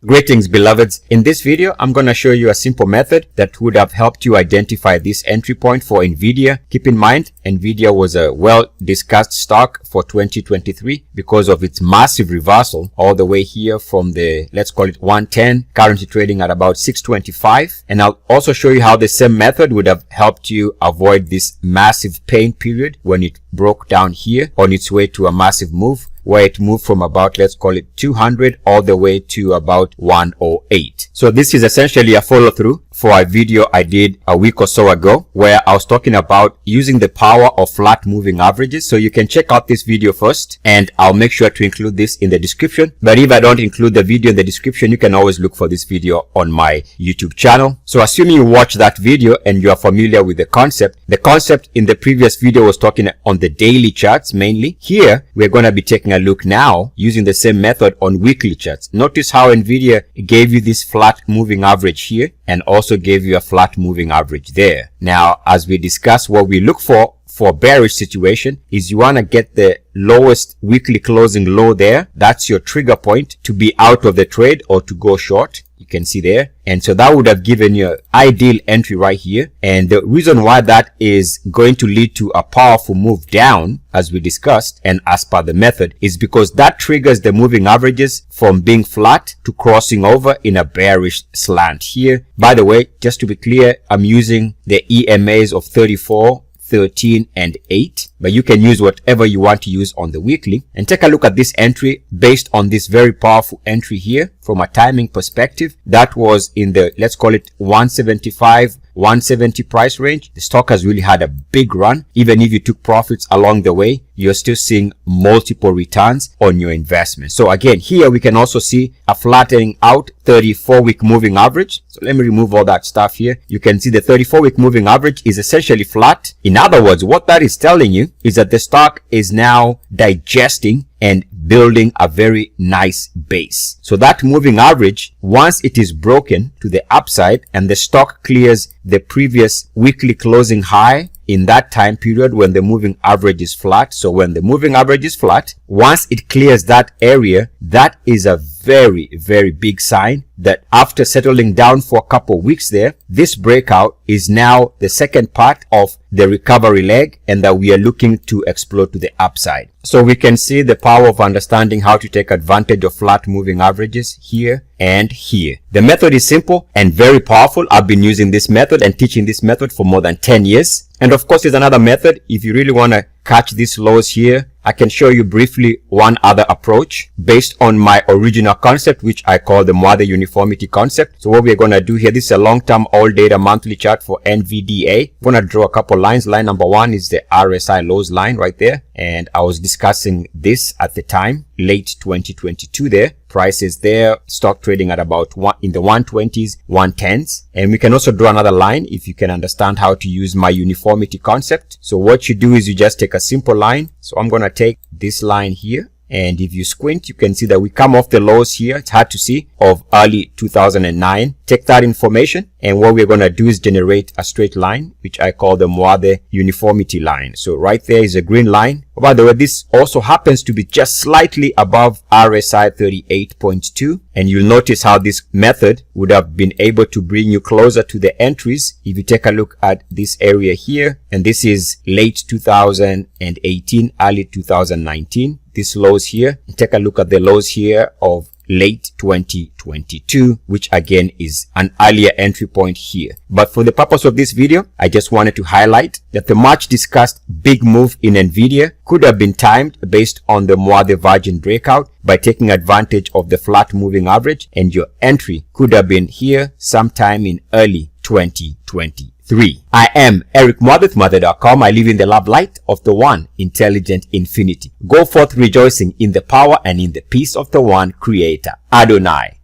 Greetings, beloveds. In this video, I'm going to show you a simple method that would have helped you identify this entry point for Nvidia. Keep in mind, Nvidia was a well-discussed stock for 2023 because of its massive reversal all the way here from the, let's call it 110, currently trading at about 625. And I'll also show you how the same method would have helped you avoid this massive pain period when it broke down here on its way to a massive move, where it moved from about, let's call it 200 all the way to about 108. So this is essentially a follow through for a video I did a week or so ago where I was talking about using the power of flat moving averages. So you can check out this video first and I'll make sure to include this in the description. But if I don't include the video in the description, you can always look for this video on my YouTube channel. So assuming you watch that video and you are familiar with the concept in the previous video was talking on the daily charts mainly. Here, we're going to be taking a look now using the same method on weekly charts. Notice how Nvidia gave you this flat moving average here and also gave you a flat moving average there. Now, as we discuss, what we look for bearish situation is you want to get the lowest weekly closing low there. That's your trigger point to be out of the trade or to go short. You can see there. And so that would have given you an ideal entry right here. And the reason why that is going to lead to a powerful move down, as we discussed, and as per the method, is because that triggers the moving averages from being flat to crossing over in a bearish slant here. By the way, just to be clear, I'm using the EMAs of 34, 13 and 8, but you can use whatever you want to use on the weekly. And take a look at this entry based on this very powerful entry here from a timing perspective. That was in the, let's call it 175 170 price range. The stock has really had a big run. Even if you took profits along the way, you're still seeing multiple returns on your investment. So again, here we can also see a flattening out 34-week moving average. So let me remove all that stuff here. You can see the 34-week moving average is essentially flat. In other words, what that is telling you is that the stock is now digesting and building a very nice base. So that moving average, once it is broken to the upside and the stock clears the previous weekly closing high in that time period when the moving average is flat. So when the moving average is flat, once it clears that area, that is a very, very big sign that after settling down for a couple of weeks there, this breakout is now the second part of the recovery leg and that we are looking to explode to the upside. So we can see the power of understanding how to take advantage of flat moving averages here and here. The method is simple and very powerful. I've been using this method and teaching this method for more than 10 years. And of course, there's another method. If you really want to catch these lows here, I can show you briefly one other approach based on my original concept, which I call the Moire uniformity concept. So what we're going to do here, this is a long-term all data monthly chart for NVDA. I'm going to draw a couple lines. Line number one is the RSI lows line right there. And I was discussing this at the time, late 2022 there. Prices there, stock trading at about in the 120s, 110s. And we can also draw another line if you can understand how to use my uniformity concept. So what you do is you just take a simple line. So I'm going to take this line here. And if you squint, you can see that we come off the lows here. It's hard to see, of early 2009. Take that information. And what we're going to do is generate a straight line, which I call the Moire uniformity line. So right there is a green line. Oh, by the way, this also happens to be just slightly above RSI 38.2. And you'll notice how this method would have been able to bring you closer to the entries. If you take a look at this area here, and this is late 2018, early 2019. These lows here, take a look at the lows here of late 2022, which again is an earlier entry point here. But for the purpose of this video, I just wanted to highlight that the much discussed big move in Nvidia could have been timed based on the Moire Virgin breakout by taking advantage of the flat moving average, and your entry could have been here sometime in early 2023. I am Eric Moire with Moire.com. I live in the love light of the one intelligent infinity. Go forth rejoicing in the power and in the peace of the one creator, Adonai.